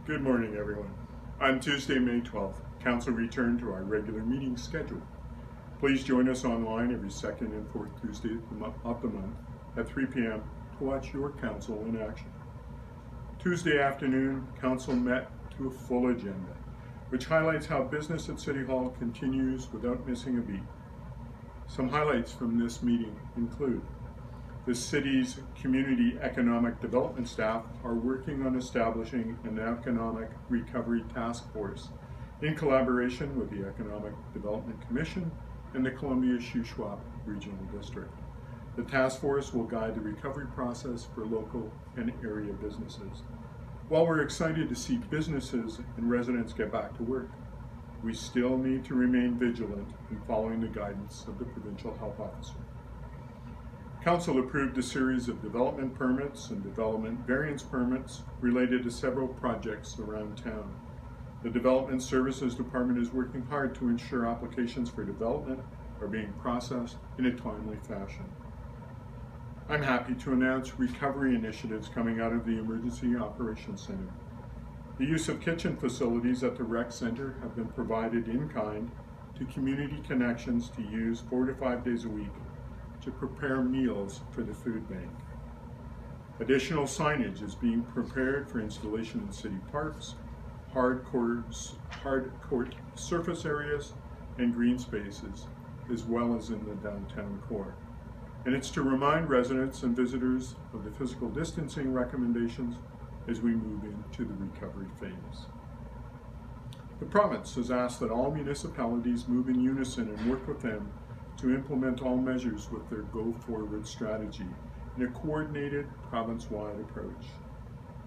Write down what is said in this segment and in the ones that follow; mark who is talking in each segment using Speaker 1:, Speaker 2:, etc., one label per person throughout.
Speaker 1: Good morning, everyone. On Tuesday, May 12th, Council returned to our regular meeting schedule. Please join us online every second and fourth Tuesday of the month at 3 p.m. to watch your Council in action. Tuesday afternoon, Council met to a full agenda, which highlights how business at City Hall continues without missing a beat. Some highlights from this meeting include the city's community economic development staff are working on establishing an economic recovery task force in collaboration with the Economic Development Commission and the Columbia Shuswap Regional District. The task force will guide the recovery process for local and area businesses. While we're excited to see businesses and residents get back to work, we still need to remain vigilant in following the guidance of the Provincial Health Officer. Council approved a series of development permits and development variance permits related to several projects around town. The Development Services Department is working hard to ensure applications for development are being processed in a timely fashion. I'm happy to announce recovery initiatives coming out of the Emergency Operations Center. The use of kitchen facilities at the rec center have been provided in kind to Community Connections to use 4 to 5 days a week to prepare meals for the food bank. Additional signage is being prepared for installation in city parks, hard court surface areas, and green spaces, as well as in the downtown core. And it's to remind residents and visitors of the physical distancing recommendations as we move into the recovery phase. The province has asked that all municipalities move in unison and work with them to implement all measures with their go-forward strategy in a coordinated province-wide approach.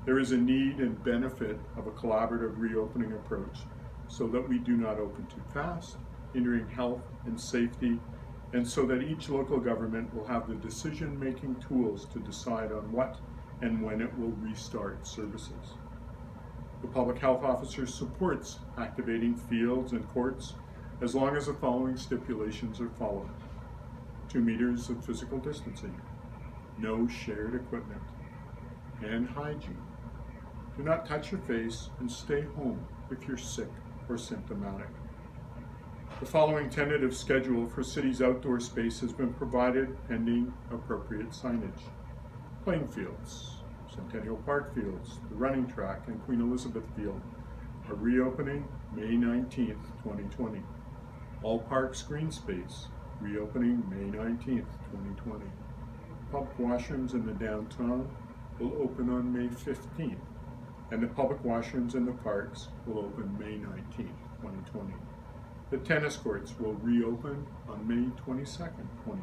Speaker 1: There is a need and benefit of a collaborative reopening approach so that we do not open too fast, hindering health and safety, and so that each local government will have the decision-making tools to decide on what and when it will restart services. The Public Health Officer supports activating fields and courts as long as the following stipulations are followed. 2 meters of physical distancing, no shared equipment, hand hygiene. Do not touch your face and stay home if you're sick or symptomatic. The following tentative schedule for city's outdoor space has been provided pending appropriate signage. Playing fields, Centennial Park fields, the running track, and Queen Elizabeth Field are reopening May 19th, 2020. All parks green space, reopening May 19th, 2020. Public washrooms in the downtown will open on May 15th, and the public washrooms in the parks will open May 19th, 2020. The tennis courts will reopen on May 22nd, 2020.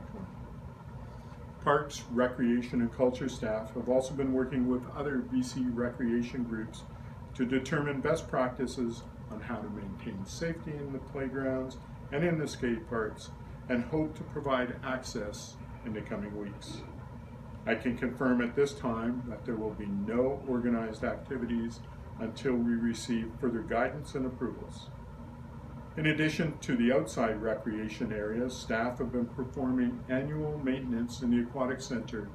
Speaker 1: Parks, Recreation and Culture staff have also been working with other BC recreation groups to determine best practices on how to maintain safety in the playgrounds and in the skate parks, and hope to provide access in the coming weeks. I can confirm at this time that there will be no organized activities until we receive further guidance and approvals. In addition to the outside recreation areas, staff have been performing annual maintenance in the Aquatic Center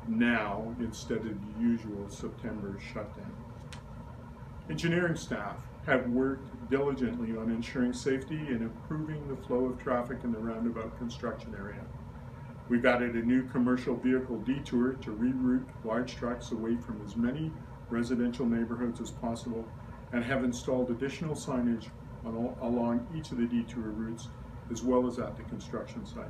Speaker 1: now instead of the usual September shutdown. Engineering staff have worked diligently on ensuring safety and improving the flow of traffic in the roundabout construction area. We've added a new commercial vehicle detour to reroute large trucks away from as many residential neighborhoods as possible, and have installed additional signage along each of the detour routes as well as at the construction site.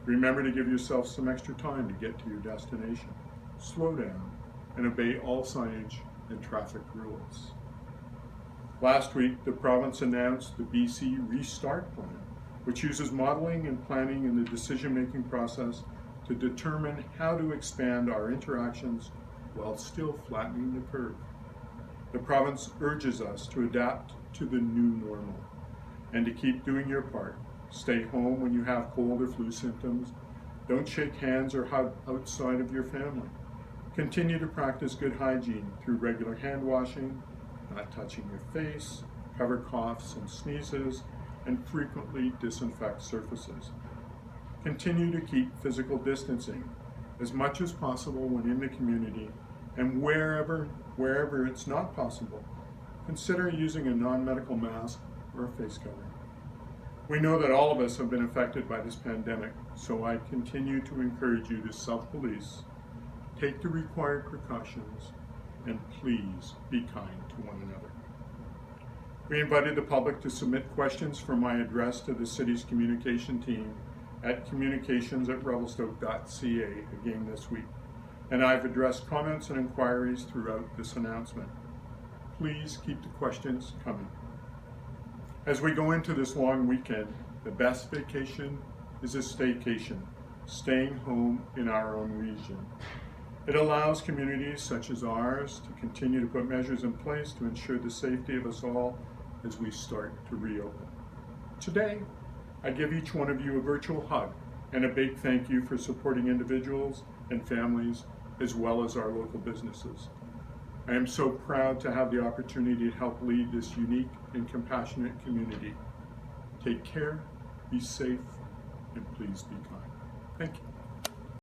Speaker 1: Remember to give yourself some extra time to get to your destination. Slow down and obey all signage and traffic rules. Last week, the province announced the BC Restart Plan, which uses modeling and planning in the decision-making process to determine how to expand our interactions while still flattening the curve. The province urges us to adapt to the new normal and to keep doing your part. Stay home when you have cold or flu symptoms. Don't shake hands or hug outside of your family. Continue to practice good hygiene through regular hand washing, not touching your face, cover coughs and sneezes, and frequently disinfect surfaces. Continue to keep physical distancing as much as possible when in the community, and wherever it's not possible, consider using a non-medical mask or a face covering. We know that all of us have been affected by this pandemic, so I continue to encourage you to self-police, take the required precautions, and please be kind to one another. We invited the public to submit questions for my address to the city's communication team at communications@revelstoke.ca again this week, and I've addressed comments and inquiries throughout this announcement. Please keep the questions coming. As we go into this long weekend, the best vacation is a staycation, staying home in our own region. It allows communities such as ours to continue to put measures in place to ensure the safety of us all as we start to reopen. Today, I give each one of you a virtual hug and a big thank you for supporting individuals and families as well as our local businesses. I am so proud to have the opportunity to help lead this unique and compassionate community. Take care, be safe, and please be kind. Thank you.